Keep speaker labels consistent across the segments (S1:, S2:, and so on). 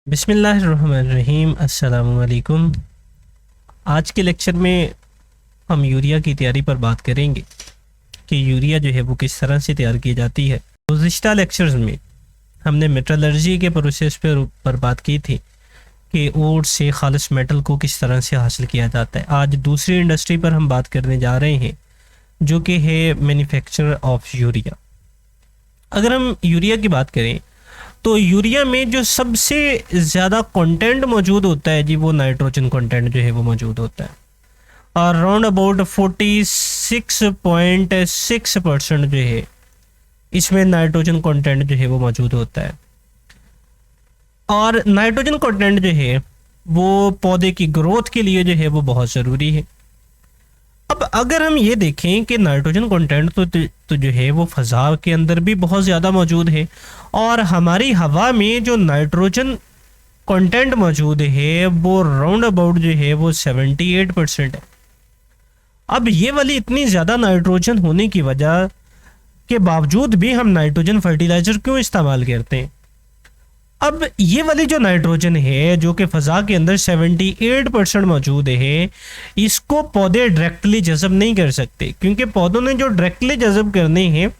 S1: बिस्मिल्लाहिर्रहमानिर्रहीम। अस्सलामुअलैकुम। आज के लेक्चर में हम यूरिया की तैयारी पर बात करेंगे कि यूरिया जो है वो किस तरह से तैयार की जाती है। गुज़िश्ता लेक्चर्स में हमने मेटलर्जी के प्रोसेस पर बात की थी कि ओर से खालिस मेटल को किस तरह से हासिल किया जाता है। आज दूसरी इंडस्ट्री पर हम बात करने जा रहे हैं जो कि है मैन्युफैक्चर ऑफ यूरिया। अगर हम यूरिया की बात करें तो यूरिया में जो सबसे ज़्यादा कंटेंट मौजूद होता है जी वो नाइट्रोजन कंटेंट जो है वो मौजूद होता है। और राउंड अबाउट 46.6% जो है इसमें नाइट्रोजन कंटेंट जो है वो मौजूद होता है। और नाइट्रोजन कंटेंट जो है वो पौधे की ग्रोथ के लिए जो है वो बहुत ज़रूरी है। अब अगर हम ये देखें कि नाइट्रोजन कंटेंट तो जो है वो फ़ज़ा के अंदर भी बहुत ज़्यादा मौजूद है और हमारी हवा में जो नाइट्रोजन कंटेंट मौजूद है वो राउंड अबाउट जो है वो 78% है। अब ये वाली इतनी ज़्यादा नाइट्रोजन होने की वजह के बावजूद भी हम नाइट्रोजन फर्टिलाइज़र क्यों इस्तेमाल करते हैं? अब ये वाली जो नाइट्रोजन है जो कि फ़ज़ा के अंदर 78% मौजूद है, इसको पौधे डायरेक्टली जज़ब नहीं कर सकते, क्योंकि पौधों ने जो डायरेक्टली जज़ब करने हैं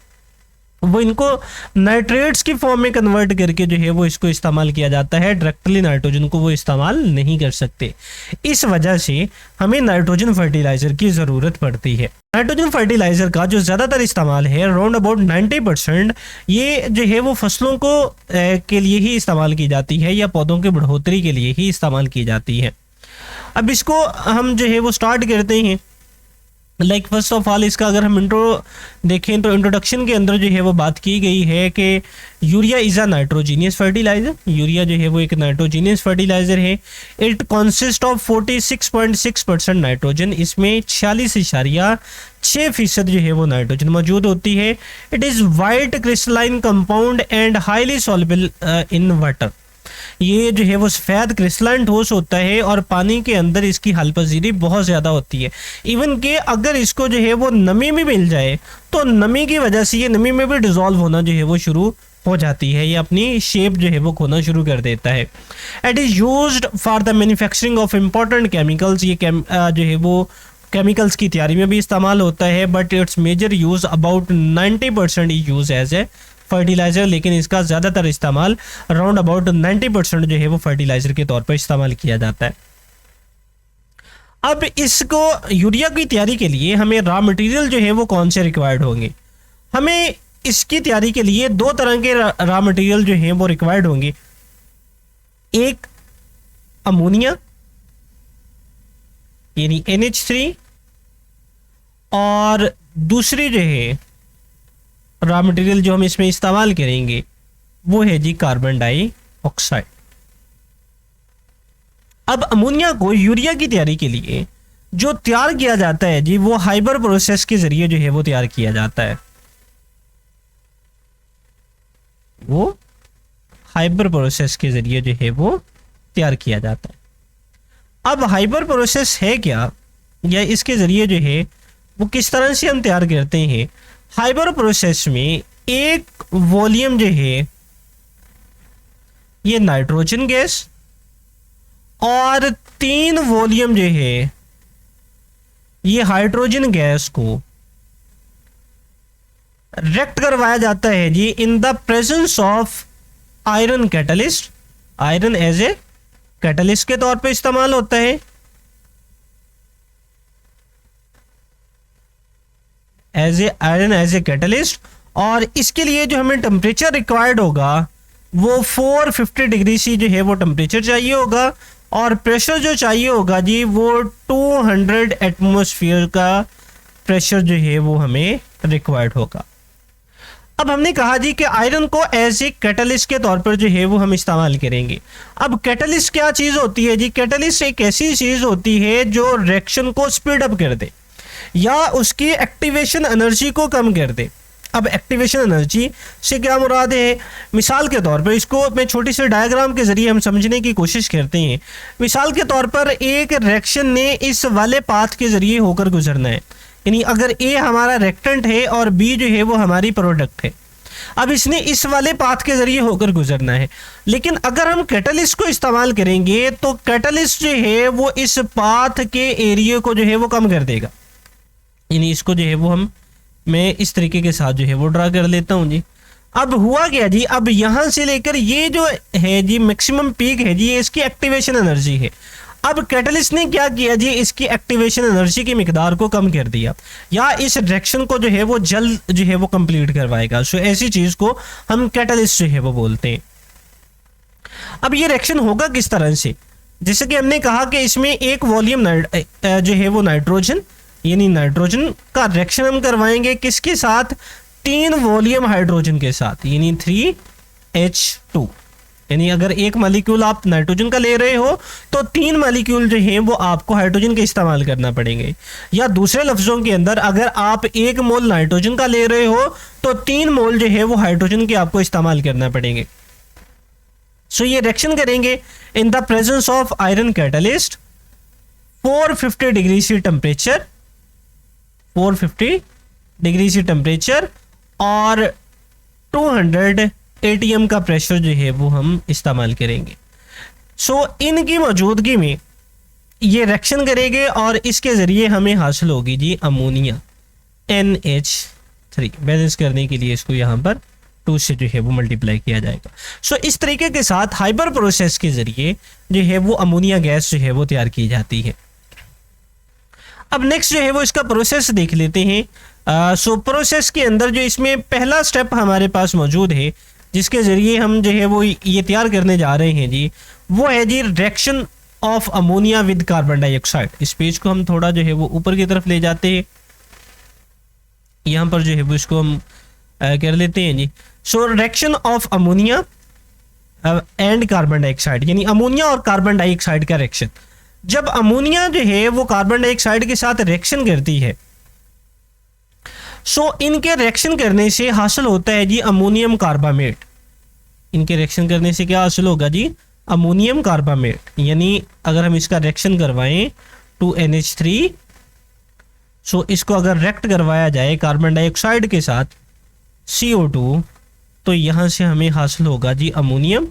S1: वो इनको नाइट्रेट्स की फॉर्म में कन्वर्ट करके जो है वो इसको इस्तेमाल किया जाता है। डायरेक्टली नाइट्रोजन को वो इस्तेमाल नहीं कर सकते। इस वजह से हमें नाइट्रोजन फर्टिलाइज़र की ज़रूरत पड़ती है। नाइट्रोजन फर्टिलाइज़र का जो ज़्यादातर इस्तेमाल है राउंड अबाउट 90% ये जो है वो फसलों को के लिए ही इस्तेमाल की जाती है या पौधों की बढ़ोतरी के लिए ही इस्तेमाल की जाती है। अब इसको हम जो है वो स्टार्ट करते हैं। फर्स्ट ऑफ ऑल इसका अगर हम इंट्रो देखें तो इंट्रोडक्शन के अंदर जो है वो बात की गई है कि urea is a nitrogenous fertiliser. Urea जो है वो एक नाइट्रोजीनियस फर्टिलाइज़र है। It consist of 46.6% nitrogen. इसमें 46.6% जो है वो नाइट्रोजन मौजूद होती है। It is white crystalline compound and highly soluble in water. ये जो है वो सफ़ेद क्रिस्टलाइन ठोस होता है और पानी के अंदर इसकी हल पजीरी बहुत ज़्यादा होती है। इवन कि अगर इसको जो है वो नमी में मिल जाए तो नमी की वजह से ये नमी में भी डिज़ोल्व होना जो है वो शुरू हो जाती है। ये अपनी शेप जो है वो खोना शुरू कर देता है। It is used for the manufacturing of important chemicals. ये जो है वो केमिकल्स की तैयारी में भी इस्तेमाल होता है, but it's major use about 90% use as a fertiliser. लेकिन इसका ज़्यादातर इस्तेमाल अराउंड अबाउट 90% जो है वो फर्टिलाइज़र के तौर पर इस्तेमाल किया जाता है। अब इसको यूरिया की तैयारी के लिए हमें रॉ मटेरियल जो है वो कौन से रिक्वायर्ड होंगे? हमें इसकी तैयारी के लिए दो तरह के रॉ मटेरियल जो हैं वो रिक्वायर्ड होंगे। एक अमोनिया यानी NH3 और दूसरी जो है रॉ मटेरियल जो हम इसमें इस्तेमाल करेंगे वो है जी कार्बन डाइऑक्साइड। अब अमोनिया को यूरिया की तैयारी के लिए जो तैयार किया जाता है जी वो हाइबर प्रोसेस के जरिए जो है वो तैयार किया जाता है। वो हाइबर प्रोसेस के जरिए जो है वो तैयार किया जाता है। अब हाइबर प्रोसेस है क्या या इसके जरिए जो है वो किस तरह से हम तैयार करते हैं? हाइबर प्रोसेस में एक वॉल्यूम जो है ये नाइट्रोजन गैस और 3 वॉल्यूम जो है ये हाइड्रोजन गैस को रिएक्ट करवाया जाता है जी in the presence of iron catalyst. Iron as a catalyst के तौर पे इस्तेमाल होता है। Iron as a catalyst. और इसके लिए जो हमें टेम्परेचर रिक्वायर्ड होगा वो 450 डिग्री सी जो है वो टेम्परेचर चाहिए होगा और प्रेशर जो चाहिए होगा जी वो 200 एटमॉस्फेयर का प्रेशर जो है वो हमें रिक्वायर्ड होगा। अब हमने कहा जी कि आयरन को एज ए कैटलिस्ट के तौर पर जो है वो हम इस्तेमाल करेंगे। अब कैटलिस्ट क्या चीज़ होती है जी? कैटलिस्ट एक ऐसी चीज़ होती है जो रिएक्शन को स्पीड अप कर दे या उसकी एक्टिवेशन एनर्जी को कम कर दे। अब एक्टिवेशन एनर्जी से क्या मुराद है? मिसाल के तौर पर इसको मैं छोटी सी डायग्राम के जरिए हम समझने की कोशिश करते हैं। मिसाल के तौर पर एक रिएक्शन ने इस वाले पाथ के जरिए होकर गुजरना है, यानी अगर ए हमारा रिएक्टेंट है और बी जो है वो हमारी प्रोडक्ट है। अब इसने इस वाले पाथ के जरिए होकर गुजरना है, लेकिन अगर हम कैटलिस्ट को इस्तेमाल करेंगे तो कैटलिस्ट जो है वो इस पाथ के एरिया को जो है वो कम कर देगा। यानी इसको जो है वो मैं इस तरीके के साथ जो है वो ड्रा कर लेता हूँ जी। अब हुआ क्या जी, अब यहां से लेकर ये जो है जी मैक्सिमम पीक है जी, ये इसकी एक्टिवेशन एनर्जी है। अब कैटलिस्ट ने क्या किया जी, इसकी एक्टिवेशन एनर्जी की मिकदार को कम कर दिया, या इस रिएक्शन को जो है वो जल्द जो है वो कंप्लीट करवाएगा। सो ऐसी चीज को हम कैटलिस्ट जो है वो बोलते हैं। अब ये रिएक्शन होगा किस तरह से, जैसे कि हमने कहा कि इसमें एक वॉल्यूम जो है वो नाइट्रोजन, यानी नाइट्रोजन का रिएक्शन हम करवाएंगे किसके साथ, 3 वॉल्यूम हाइड्रोजन के साथ, यानी 3H2। यानी अगर एक मॉलिक्यूल आप नाइट्रोजन का ले रहे हो तो 3 मॉलिक्यूल जो हैं वो आपको हाइड्रोजन के इस्तेमाल करना पड़ेंगे। या दूसरे लफ्जों के अंदर अगर आप 1 मोल नाइट्रोजन का ले रहे हो तो 3 मोल जो है वो हाइड्रोजन के आपको इस्तेमाल करना पड़ेंगे। सो ये रिएक्शन करेंगे in the presence of iron catalyst, 450 degree C temperature, 450 degree C temperature और 200 ATM का प्रेशर जो है वो हम इस्तेमाल करेंगे। सो इनकी मौजूदगी में ये रिएक्शन करेंगे और इसके ज़रिए हमें हासिल होगी जी अमोनिया NH3। बैलेंस करने के लिए इसको यहाँ पर 2 से जो है वो मल्टीप्लाई किया जाएगा। सो इस तरीके के साथ हाइपर प्रोसेस के ज़रिए जो है वो अमोनिया गैस जो है वो तैयार की जाती है। अब नेक्स्ट जो है वो इसका प्रोसेस देख लेते हैं। सो प्रोसेस के अंदर जो इसमें पहला स्टेप हमारे पास मौजूद है जिसके ज़रिए हम जो है वो ये तैयार करने जा रहे हैं जी, वो है जी reaction of ammonia with carbon dioxide. इस पेज को हम थोड़ा जो है वो ऊपर की तरफ ले जाते हैं, यहाँ पर जो है वो इसको हम कर लेते हैं जी। So reaction of ammonia and carbon dioxide, यानी अमोनिया और कार्बन डाइऑक्साइड का रिएक्शन। जब अमोनिया जो है वो कार्बन डाइऑक्साइड के साथ रिएक्शन करती है, सो इनके रिएक्शन करने से हासिल होता है जी अमोनियम कार्बामेट। इनके रिएक्शन करने से क्या हासिल होगा जी, अमोनियम कार्बामेट। यानी अगर हम इसका रिएक्शन करवाएं 2NH3, सो इसको अगर रिएक्ट करवाया जाए कार्बन डाइऑक्साइड के साथ CO2, तो यहाँ से हमें हासिल होगा जी ammonium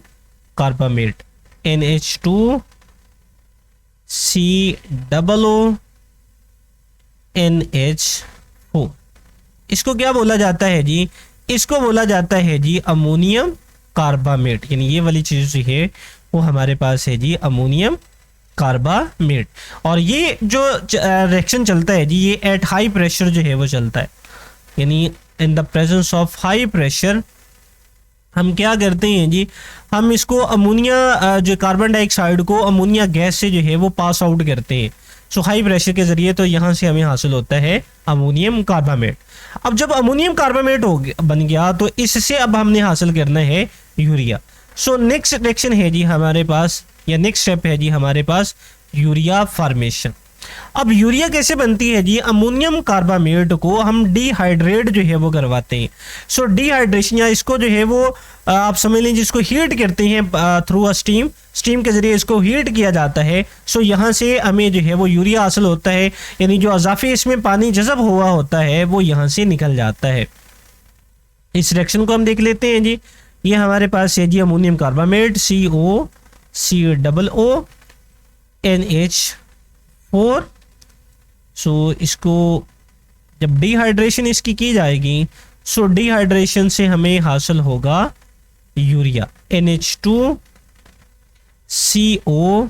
S1: carbamate NH2 COO NH4। इसको क्या बोला जाता है जी, इसको बोला जाता है जी अमोनियम कार्बामेट। यानी ये वाली चीज़ जो है वो हमारे पास है जी अमोनियम कार्बामेट। और ये जो रिएक्शन चलता है जी, ये एट हाई प्रेशर जो है वो चलता है। यानी इन the presence of high pressure हम क्या करते हैं जी, हम इसको अमोनिया जो कार्बन डाइऑक्साइड को अमोनिया गैस से जो है वो पास आउट करते हैं। सो हाई प्रेशर के ज़रिए, तो यहाँ से हमें हासिल होता है अमोनियम कार्बामेट। अब जब अमोनियम कार्बामेट बन गया तो इससे अब हमने हासिल करना है यूरिया। सो नेक्स्ट रिएक्शन है जी हमारे पास, या नेक्स्ट स्टेप है जी हमारे पास यूरिया फॉर्मेशन। अब यूरिया कैसे बनती है जी, अमोनियम कार्बामेट को हम डिहाइड्रेट जो है वो करवाते हैं। सो डिहाइड्रेशन, या इसको जो है वो आप समझ लीजिए जिसको हीट करते हैं थ्रू अ स्टीम, स्टीम के जरिए इसको हीट किया जाता है। सो यहाँ से हमें जो है वो यूरिया हासिल होता है, यानी जो अजाफी इसमें पानी जज़ब हुआ होता है वो यहाँ से निकल जाता है। इस रिएक्शन को हम देख लेते हैं जी। ये हमारे पास है जी अमोनियम कार्बामेट COO NH4। सो इसको जब डिहाइड्रेशन इसकी की जाएगी, सो डिहाइड्रेशन से हमें हासिल होगा यूरिया NH2 CO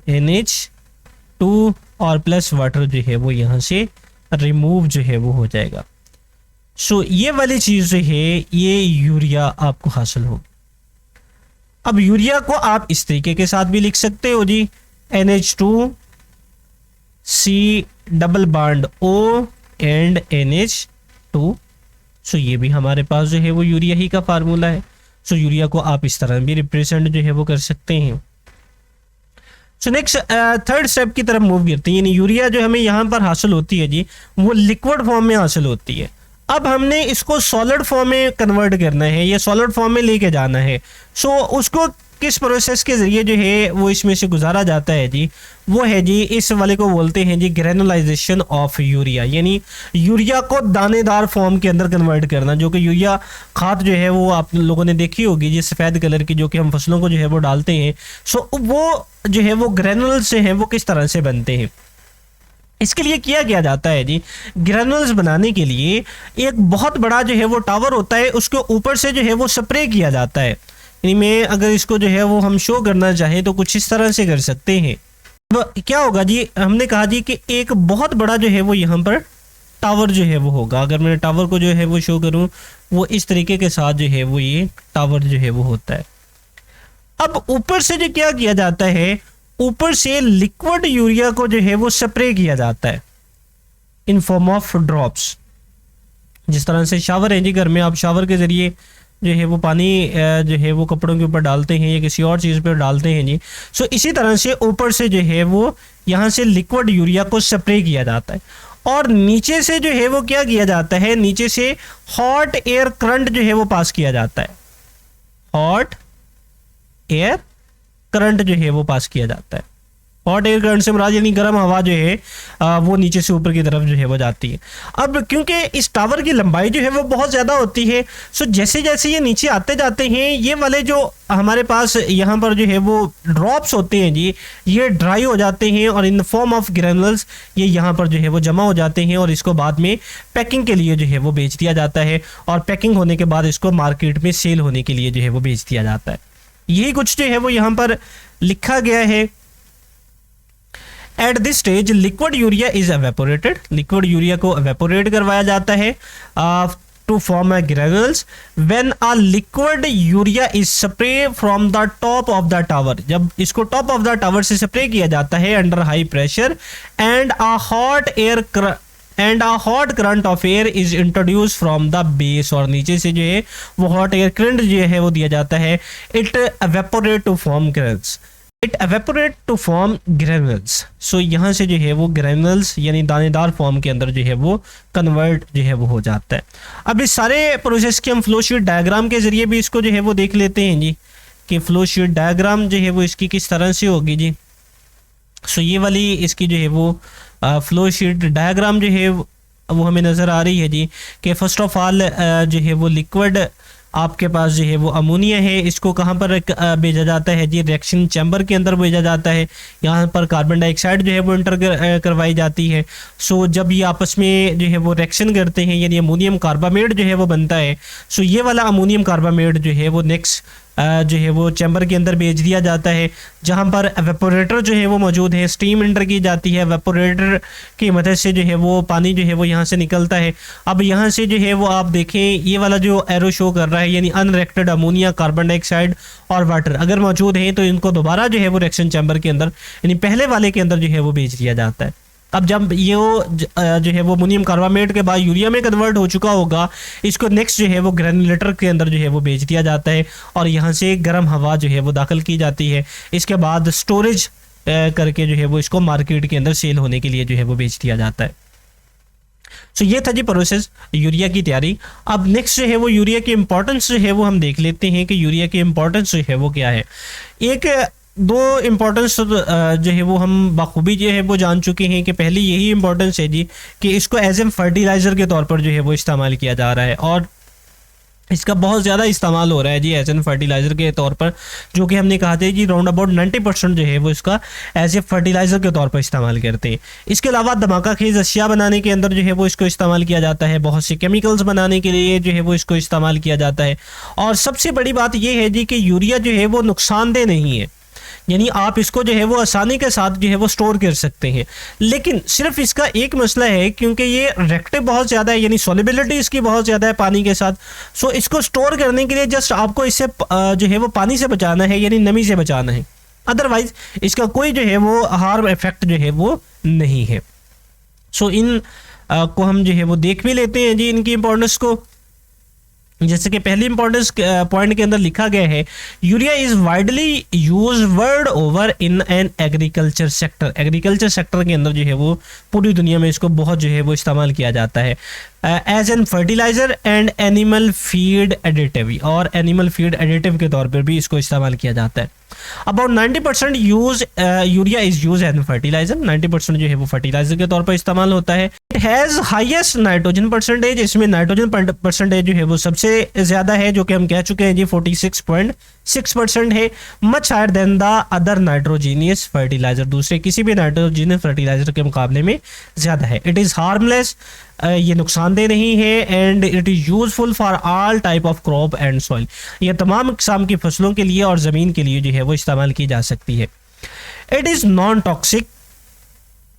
S1: NH2 और प्लस वाटर जो है वो यहाँ से रिमूव जो है वो हो जाएगा। सो ये वाली चीज़ जो है ये यूरिया आपको हासिल हो। अब यूरिया को आप इस तरीके के साथ भी लिख सकते हो जी, NH2 C double bond O and NH2। सो ये भी हमारे पास जो है वो यूरिया ही का फार्मूला है। सो यूरिया को आप इस तरह भी रिप्रेजेंट जो है वो कर सकते हैं। सो नेक्स्ट थर्ड स्टेप की तरफ मूव करते हैं। यानी यूरिया जो हमें यहाँ पर हासिल होती है जी, वो लिक्विड फॉर्म में हासिल होती है। अब हमने इसको सॉलिड फॉर्म में कन्वर्ट करना है, या सॉलिड फॉर्म में लेके जाना है। सो उसको किस प्रोसेस के ज़रिए जो है वो इसमें से गुजारा जाता है जी, वो है जी, इस वाले को बोलते हैं जी ग्रेनुलाइजेशन ऑफ यूरिया, यानी यूरिया को दानेदार फॉर्म के अंदर कन्वर्ट करना। जो कि यूरिया खाद जो है वो आप लोगों ने देखी होगी जी, सफ़ेद कलर की, जो कि हम फसलों को जो है वो डालते हैं। सो वो जो है वो ग्रेनुल्स से हैं वो किस तरह से बनते हैं, इसके लिए किया जाता है जी, ग्रेनुल्स बनाने के लिए एक बहुत बड़ा जो है वो टावर होता है, उसके ऊपर से जो है वो स्प्रे किया जाता है। यानी मैं अगर इसको जो है वो हम शो करना चाहें तो कुछ इस तरह से कर सकते हैं। अब क्या होगा जी, हमने कहा जी कि एक बहुत बड़ा जो है वो यहाँ पर टावर जो है वो होगा। अगर मैं टावर को जो है वो शो करूँ, वो इस तरीके के साथ जो है वो ये टावर जो है वो होता है। अब ऊपर से जो क्या किया जाता है, ऊपर से लिक्विड यूरिया को जो है वो स्प्रे किया जाता है इन फॉर्म ऑफ ड्रॉप्स। जिस तरह से शावर है जी, घर में आप शावर के ज़रिए जो है वो पानी जो है वो कपड़ों के ऊपर डालते हैं या किसी और चीज़ पर डालते हैं जी। सो इसी तरह से ऊपर से जो है वो यहाँ से लिक्विड यूरिया को स्प्रे किया जाता है, और नीचे से जो है वो क्या किया जाता है, नीचे से हॉट एयर करंट जो है वो पास किया जाता है। हॉट एयर करंट जो है वो पास किया जाता है। हॉट एयर करंट से मुराद यानी गर्म हवा जो है वो नीचे से ऊपर की तरफ जो है वो जाती है। अब क्योंकि इस टावर की लंबाई जो है वो बहुत ज़्यादा होती है, सो जैसे जैसे ये नीचे आते जाते हैं, ये वाले जो हमारे पास यहाँ पर जो है वो ड्रॉप्स होते हैं जी, ये ड्राई हो जाते हैं और in the form of granules ये यहाँ पर जो है वो जमा हो जाते हैं, और इसको बाद में पैकिंग के लिए जो है वो बेच दिया जाता है, और पैकिंग होने के बाद इसको मार्केट में सेल होने के लिए जो है वो बेच दिया जाता है। यही कुछ जो है वो यहाँ पर लिखा गया है। At this stage liquid urea is evaporated, liquid urea को एवेपोरेट करवाया जाता है to form granules. When a liquid urea is spray from the top of the tower, जब इसको टॉप ऑफ द टावर से स्प्रे किया जाता है under high pressure, and a hot current of air is introduce from the base, और नीचे से जो है वो हॉट एयर करंट जो है वो दिया जाता है। It evaporate to form granules, it evaporate to form granules. So यहाँ से जो है वो ग्रेनुल्स यानी दानेदार फॉर्म के अंदर जो है वो कन्वर्ट जो है वो हो जाता है। अब इस सारे प्रोसेस के हम फ्लो शीट डायग्राम के जरिए भी इसको जो है वो देख लेते हैं जी, कि फ्लो शीट डायग्राम जो है वो इसकी किस तरह से होगी जी। सो ये वाली इसकी जो है वो फ्लो शीट डायग्राम जो है वो हमें नज़र आ रही है जी, कि फर्स्ट ऑफ ऑल जो है वो लिक्विड आपके पास जो है वो अमोनिया है, इसको कहाँ पर भेजा जाता है जी, रिएक्शन चैम्बर के अंदर भेजा जाता है। यहाँ पर कार्बन डाइऑक्साइड जो है वो इंटर करवाई जाती है। सो जब ये आपस में जो है वो रिएक्शन करते हैं, यानी अमोनियम कार्बामेट जो है वो बनता है। सो ये वाला अमोनियम कार्बामेट जो है वो नेक्स्ट जो है वो चैम्बर के अंदर भेज दिया जाता है, जहाँ पर एवेपोरेटर जो है वो मौजूद है। स्टीम इंटर की जाती है, एवेपोरेटर की मदद से जो है वो पानी जो है वो यहाँ से निकलता है। अब यहाँ से जो है वो आप देखें, ये वाला जो एरो शो कर रहा है, यानी अनरिएक्टेड अमोनिया, कार्बन डाइऑक्साइड और वाटर अगर मौजूद हैं तो इनको दोबारा जो है वो रिएक्शन चैम्बर के अंदर यानी पहले वाले के अंदर जो है वो भेज दिया जाता है। अब जब ये जो है वो अमोनियम कार्बामेट के बाद यूरिया में कन्वर्ट हो चुका होगा, इसको नेक्स्ट जो है वो ग्रेनुलेटर के अंदर जो है वो भेज दिया जाता है, और यहाँ से गर्म हवा जो है वो दाखिल की जाती है। इसके बाद स्टोरेज करके जो है वो इसको मार्केट के अंदर सेल होने के लिए जो है वो बेच दिया जाता है। सो ये था जी प्रोसेस यूरिया की तैयारी। अब नेक्स्ट जो है वो यूरिया की इंपॉर्टेंस जो है वो हम देख लेते हैं कि यूरिया की इंपॉर्टेंस जो है वो क्या है। एक दो इम्पोर्टेंस जो है वो हम बखूबी जो है वो जान चुके हैं कि पहली यही इम्पोर्टेंस है जी कि इसको एज ए फर्टिलाइज़र के तौर पर जो है वो इस्तेमाल किया जा रहा है, और इसका बहुत ज़्यादा इस्तेमाल हो रहा है जी एज एन फर्टिलाइज़र के तौर पर, जो कि हमने कहा था जी राउंड अबाउट 90% जो है वो इसका एज ए फर्टिलाइज़र के तौर पर इस्तेमाल करते हैं। इसके अलावा धमाका खेज़ अशिया बनाने के अंदर जो है वो इसको इस्तेमाल किया जाता है, बहुत से केमिकल्स बनाने के लिए जो है वो इसको इस्तेमाल किया जाता है। और सबसे बड़ी बात यह है जी कि यूरिया जो है वो नुकसानदेह नहीं है, यानी आप इसको जो है वो आसानी के साथ जो है वो स्टोर कर सकते हैं। लेकिन सिर्फ इसका एक मसला है, क्योंकि ये रिएक्टिव बहुत ज़्यादा है, यानी सॉल्युबिलिटी इसकी बहुत ज़्यादा है पानी के साथ। सो इसको स्टोर करने के लिए जस्ट आपको इससे जो है वो पानी से बचाना है, यानी नमी से बचाना है, अदरवाइज इसका कोई जो है वो हार्म इफेक्ट जो है वो नहीं है। सो इन को हम जो है वो देख भी लेते हैं जी, इनकी इंपॉर्टेंस को। जैसे कि पहली इंपॉर्टेंस पॉइंट के अंदर लिखा गया है, urea is widely use world over in an agriculture sector. Agriculture sector के अंदर जो है वो पूरी दुनिया में इसको बहुत जो है वो इस्तेमाल किया जाता है as an fertiliser and animal feed additive, और एनिमल फीड एडिटिव के तौर पर भी इसको इस्तेमाल किया जाता है। About 90% use urea is use as fertiliser, 90% जो है वो फर्टिलाइजर के तौर पर इस्तेमाल होता है। It has highest nitrogen percentage, इसमें नाइट्रोजन परसेंटेज जो है वो सबसे ज्यादा है, जो कि हम कह चुके हैं जी 46.6% है, much higher than the other nitrogenous fertiliser, दूसरे किसी भी नाइट्रोजीनियस फर्टिलाइजर के मुकाबले में ज्यादा है। इट इज हार्मलेस, ये नुकसानदेह नहीं है, and it is useful for all type of crop and soil, ये तमाम किस्म की फसलों के लिए और ज़मीन के लिए जो है वो इस्तेमाल की जा सकती है। इट इज़ नॉन टॉक्सिक,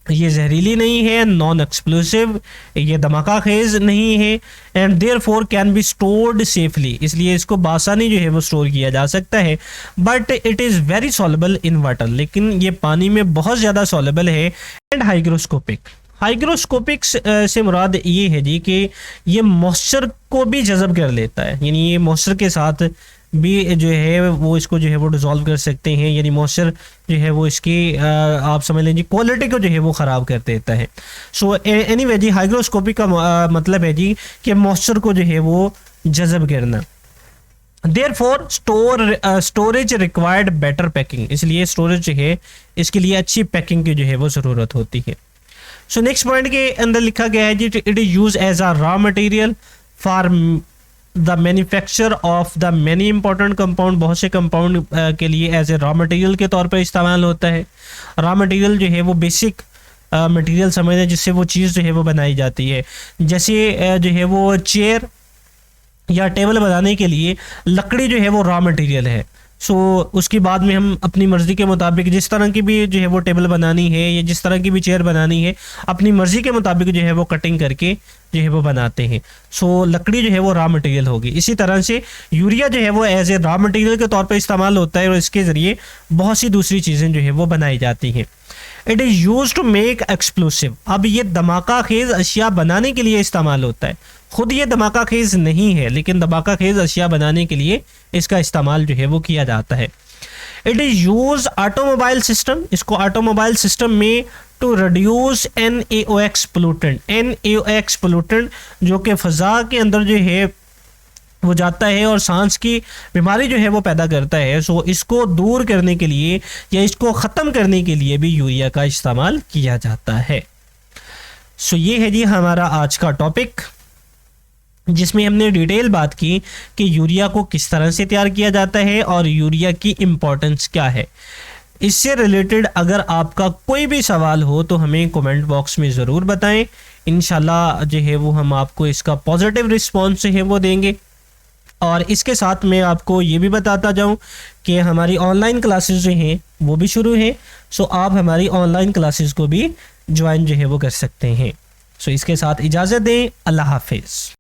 S1: ये जहरीली नहीं है, नॉन एक्सप्लोसिव, ये धमाका खेज नहीं है, and therefore can be stored safely, इसलिए इसको बासानी जो है वो स्टोर किया जा सकता है। But it is very soluble in water, लेकिन ये पानी में बहुत ज़्यादा सॉलेबल है। एंड हाइग्रोस्कोपिक, हाइग्रोस्कोपिक से मुराद ये है जी कि ये मॉइस्चर को भी जज़ब कर लेता है, यानी ये मॉइस्चर के साथ भी जो है वो इसको जो है वो डिज़ोल्व कर सकते हैं, यानी मॉइस्चर जो है वो इसकी आप समझ लीजिए क्वालिटी को जो है वो ख़राब कर देता है। सो एनीवे जी हाइग्रोस्कोपिक का मतलब है जी कि मॉइस्चर को जो है वो जज़ब करना। Therefore storage required better packing, इसलिए स्टोरेज जो है इसके लिए अच्छी पैकिंग की जो है वो ज़रूरत होती है। सो नेक्स्ट पॉइंट के अंदर लिखा गया है जी it is use as a raw material for the manufacture of the many important compound, बहुत से कंपाउंड के लिए एज ए रॉ मटेरियल के तौर पर इस्तेमाल होता है। रॉ मटेरियल जो है वो बेसिक मटेरियल समझते हैं जिससे वो चीज़ जो है वो बनाई जाती है, जैसे जो है वो चेयर या टेबल बनाने के लिए लकड़ी जो है वो रॉ मटेरियल है। सो उसके बाद में हम अपनी मर्ज़ी के मुताबिक जिस तरह की भी जो है वो टेबल बनानी है या जिस तरह की भी चेयर बनानी है, अपनी मर्ज़ी के मुताबिक जो है वो कटिंग करके जो है वो बनाते हैं। सो लकड़ी जो है वो रॉ मटेरियल होगी। इसी तरह से यूरिया जो है वो एज ए रॉ मटेरियल के तौर पर इस्तेमाल होता है और इसके ज़रिए बहुत सी दूसरी चीज़ें जो है वो बनाई जाती हैं। It is use to make explosive, अब ये धमाका खेज अशिया बनाने के लिए इस्तेमाल होता है, खुद ये धमाका खेज नहीं है लेकिन धमाका खेज अशिया बनाने के लिए इसका इस्तेमाल जो है वो किया जाता है। It is use automobile system, इसको ऑटोमोबाइल सिस्टम में to reduce NaOx pollutant, NaOx pollutant जो कि फ़ज़ा के अंदर जो है वो जाता है और सांस की बीमारी जो है वो पैदा करता है। सो इसको दूर करने के लिए या इसको ख़त्म करने के लिए भी यूरिया का इस्तेमाल किया जाता है। सो ये है जी हमारा आज का टॉपिक, जिसमें हमने डिटेल बात की कि यूरिया को किस तरह से तैयार किया जाता है और यूरिया की इम्पोर्टेंस क्या है। इससे रिलेटेड अगर आपका कोई भी सवाल हो तो हमें कमेंट बॉक्स में ज़रूर बताएं, इंशाल्लाह जो है वो हम आपको इसका पॉजिटिव रिस्पॉन्स जो है वो देंगे। और इसके साथ मैं आपको ये भी बताता जाऊं कि हमारी ऑनलाइन क्लासेस जो हैं वो भी शुरू हैं। सो आप हमारी ऑनलाइन क्लासेस को भी ज्वाइन जो है वो कर सकते हैं। सो इसके साथ इजाज़त दें, अल्लाह हाफिज़।